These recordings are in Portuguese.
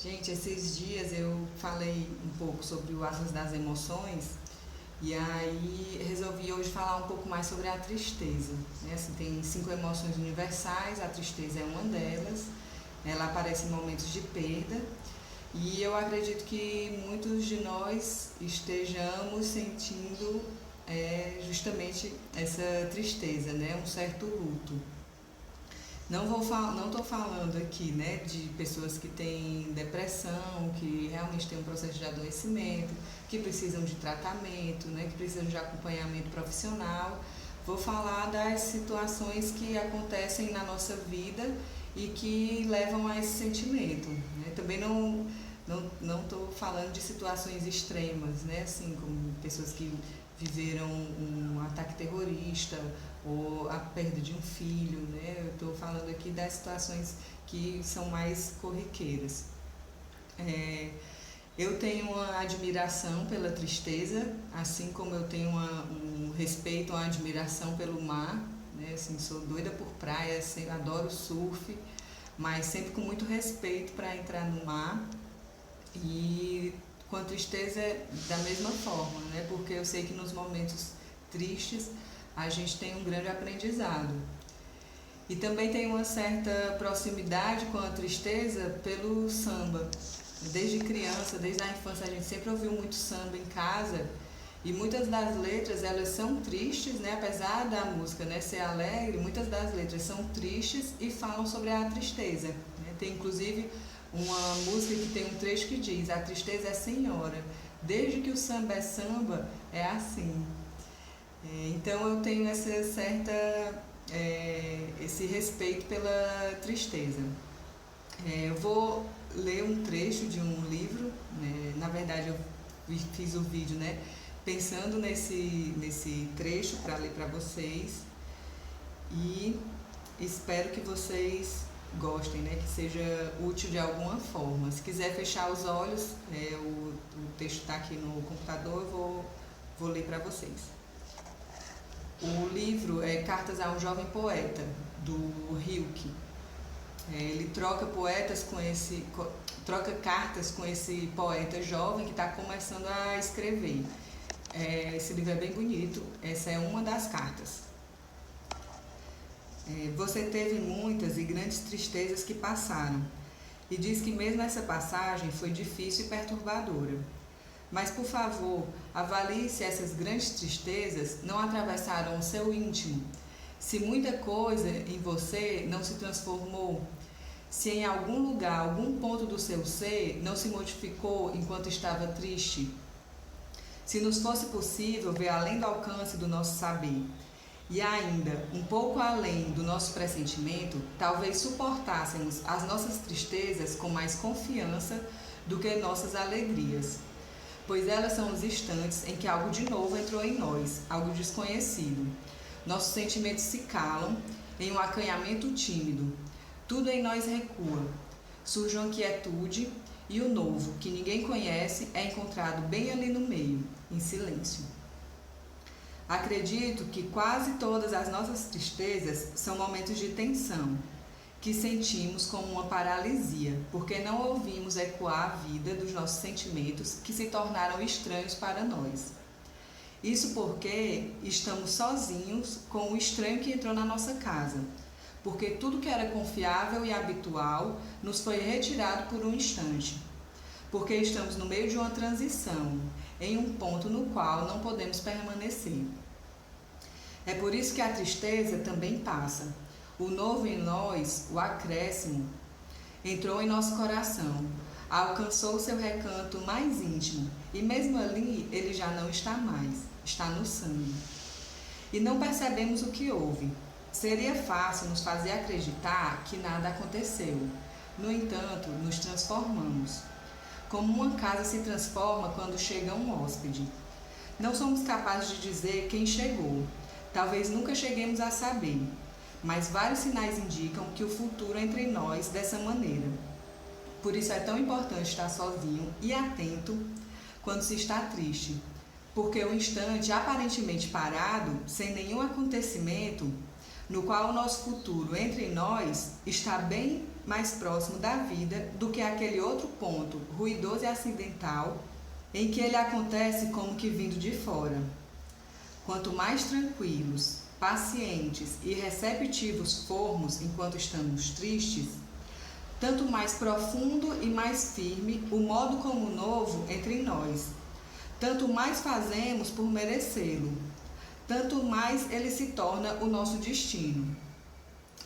Gente, esses dias eu falei um pouco sobre o Atlas das Emoções e aí resolvi hoje falar um pouco mais sobre a tristeza. Né? Assim, tem 5 emoções universais, a tristeza é uma delas, ela aparece em momentos de perda e eu acredito que muitos de nós estejamos sentindo justamente essa tristeza, né? Um certo luto. Não estou falando aqui, né, de pessoas que têm depressão, que realmente têm um processo de adoecimento, que precisam de tratamento, né, que precisam de acompanhamento profissional. Vou falar das situações que acontecem na nossa vida e que levam a esse sentimento. Né? Também não estou falando de situações extremas, né, assim como pessoas que viveram um ataque terrorista ou a perda de um filho, né? Eu estou falando aqui das situações que são mais corriqueiras. É, eu tenho uma admiração pela tristeza, assim como eu tenho um respeito, uma admiração pelo mar, né? Assim, sou doida por praia, assim, adoro surf, mas sempre com muito respeito para entrar no mar. E com a tristeza da mesma forma, né? Porque eu sei que nos momentos tristes a gente tem um grande aprendizado. E também tem uma certa proximidade com a tristeza pelo samba. Desde criança, desde a infância, a gente sempre ouviu muito samba em casa e muitas das letras elas são tristes, né? Apesar da música, né, ser alegre, muitas das letras são tristes e falam sobre a tristeza. Né? Tem inclusive uma música que tem um trecho que diz: a tristeza é senhora, desde que o samba é samba, é assim. Então eu tenho esse respeito pela tristeza. Eu vou ler um trecho de um livro, né? Na verdade eu fiz o vídeo, né, pensando nesse trecho para ler para vocês e espero que vocês gostem, né, que seja útil de alguma forma. Se quiser fechar os olhos, o texto está aqui no computador, eu vou ler para vocês. O livro é Cartas a um Jovem Poeta, do Rilke. Ele troca cartas com esse poeta jovem que está começando a escrever. Esse livro é bem bonito, essa é uma das cartas. Você teve muitas e grandes tristezas que passaram, e diz que mesmo essa passagem foi difícil e perturbadora. Mas, por favor, avalie se essas grandes tristezas não atravessaram o seu íntimo, se muita coisa em você não se transformou, se em algum lugar, algum ponto do seu ser não se modificou enquanto estava triste. Se nos fosse possível ver além do alcance do nosso saber, e ainda um pouco além do nosso pressentimento, talvez suportássemos as nossas tristezas com mais confiança do que nossas alegrias, pois elas são os instantes em que algo de novo entrou em nós, algo desconhecido. Nossos sentimentos se calam em um acanhamento tímido. Tudo em nós recua. Surge uma quietude e o novo, que ninguém conhece, é encontrado bem ali no meio, em silêncio. Acredito que quase todas as nossas tristezas são momentos de tensão, que sentimos como uma paralisia, porque não ouvimos ecoar a vida dos nossos sentimentos que se tornaram estranhos para nós. Isso porque estamos sozinhos com o estranho que entrou na nossa casa, porque tudo que era confiável e habitual nos foi retirado por um instante, porque estamos no meio de uma transição, em um ponto no qual não podemos permanecer. É por isso que a tristeza também passa. O novo em nós, o acréscimo, entrou em nosso coração, alcançou seu recanto mais íntimo e mesmo ali ele já não está mais, está no sangue. E não percebemos o que houve. Seria fácil nos fazer acreditar que nada aconteceu. No entanto, nos transformamos. Como uma casa se transforma quando chega um hóspede. Não somos capazes de dizer quem chegou. Talvez nunca cheguemos a saber. Mas vários sinais indicam que o futuro é entre nós dessa maneira. Por isso é tão importante estar sozinho e atento quando se está triste, porque o instante aparentemente parado, sem nenhum acontecimento, no qual o nosso futuro entre nós está bem mais próximo da vida do que aquele outro ponto, ruidoso e acidental, em que ele acontece como que vindo de fora. Quanto mais tranquilos, pacientes e receptivos formos enquanto estamos tristes, tanto mais profundo e mais firme o modo como novo entre nós. Tanto mais fazemos por merecê-lo, tanto mais ele se torna o nosso destino.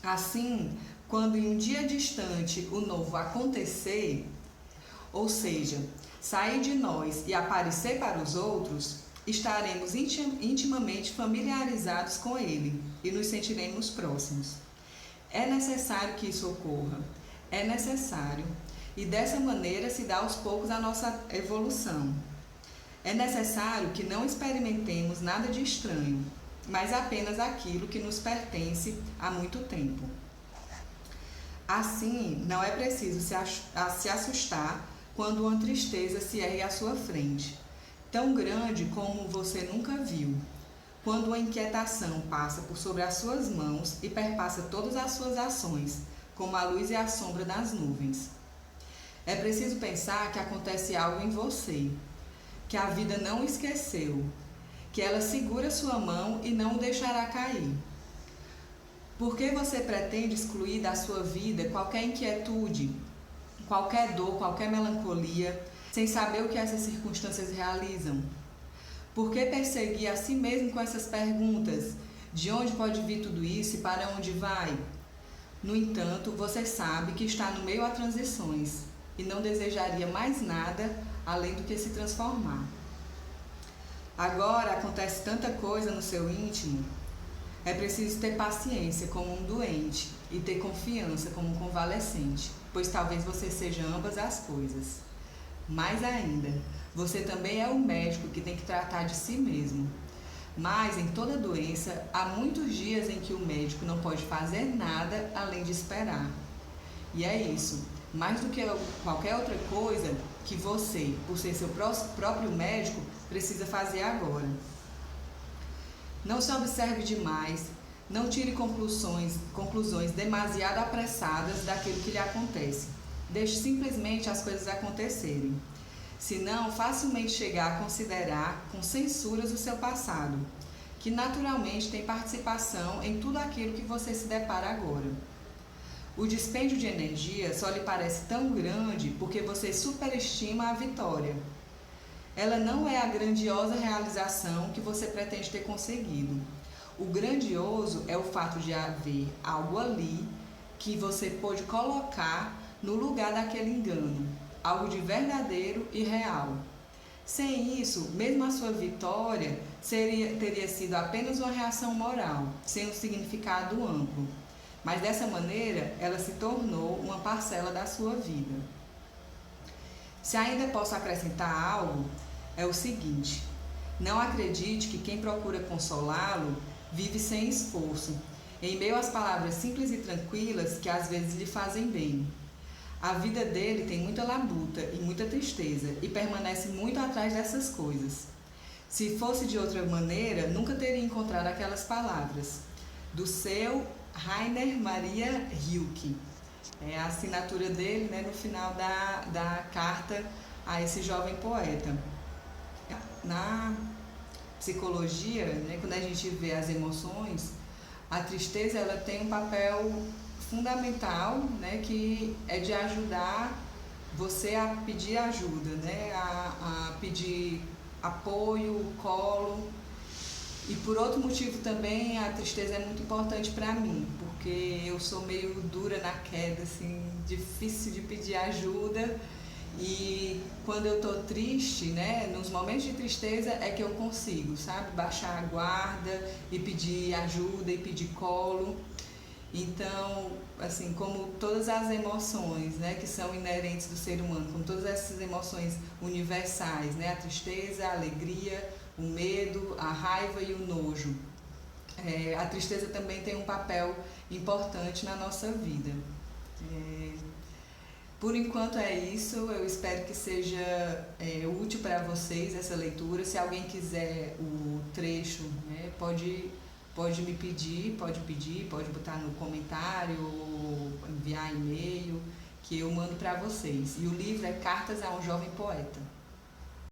Assim, quando em um dia distante o novo acontecer, ou seja, sair de nós e aparecer para os outros, estaremos intimamente familiarizados com ele e nos sentiremos próximos. É necessário que isso ocorra. É necessário, e dessa maneira se dá aos poucos a nossa evolução. É necessário que não experimentemos nada de estranho, mas apenas aquilo que nos pertence há muito tempo. Assim, não é preciso se assustar quando uma tristeza se ergue à sua frente, tão grande como você nunca viu, quando uma inquietação passa por sobre as suas mãos e perpassa todas as suas ações, como a luz e a sombra das nuvens. É preciso pensar que acontece algo em você, que a vida não o esqueceu, que ela segura sua mão e não o deixará cair. Por que você pretende excluir da sua vida qualquer inquietude, qualquer dor, qualquer melancolia, sem saber o que essas circunstâncias realizam? Por que perseguir a si mesmo com essas perguntas? De onde pode vir tudo isso e para onde vai? No entanto, você sabe que está no meio a transições e não desejaria mais nada além do que se transformar. Agora acontece tanta coisa no seu íntimo. É preciso ter paciência como um doente e ter confiança como um convalescente, pois talvez você seja ambas as coisas. Mais ainda, você também é o médico que tem que tratar de si mesmo. Mas em toda doença, há muitos dias em que o médico não pode fazer nada além de esperar. E é isso, mais do que qualquer outra coisa que você, por ser seu próprio médico, precisa fazer agora. Não se observe demais, não tire conclusões demasiado apressadas daquilo que lhe acontece. Deixe simplesmente as coisas acontecerem. Senão, facilmente chegar a considerar com censuras o seu passado, que naturalmente tem participação em tudo aquilo que você se depara agora. O dispêndio de energia só lhe parece tão grande porque você superestima a vitória. Ela não é a grandiosa realização que você pretende ter conseguido. O grandioso é o fato de haver algo ali que você pôde colocar no lugar daquele engano, algo de verdadeiro e real. Sem isso, mesmo a sua vitória teria sido apenas uma reação moral, sem um significado amplo. Mas dessa maneira, ela se tornou uma parcela da sua vida. Se ainda posso acrescentar algo, é o seguinte: não acredite que quem procura consolá-lo vive sem esforço, em meio às palavras simples e tranquilas que às vezes lhe fazem bem. A vida dele tem muita labuta e muita tristeza e permanece muito atrás dessas coisas. Se fosse de outra maneira, nunca teria encontrado aquelas palavras. Do seu Rainer Maria Rilke. É a assinatura dele, né, no final da carta a esse jovem poeta. Na psicologia, né, quando a gente vê as emoções, a tristeza ela tem um papel fundamental, né, que é de ajudar você a pedir ajuda, né, a pedir apoio, colo. E por outro motivo também a tristeza é muito importante para mim, porque eu sou meio dura na queda, assim, difícil de pedir ajuda. E quando eu tô triste, né, nos momentos de tristeza é que eu consigo, sabe, baixar a guarda e pedir ajuda e pedir colo. Então, assim, como todas as emoções, né, que são inerentes do ser humano, como todas essas emoções universais, né, a tristeza, a alegria, o medo, a raiva e o nojo, a tristeza também tem um papel importante na nossa vida. Por enquanto é isso, eu espero que seja útil para vocês essa leitura. Se alguém quiser o trecho, né, pode pode me pedir, pode botar no comentário, enviar e-mail, que eu mando para vocês. E o livro é Cartas a um Jovem Poeta.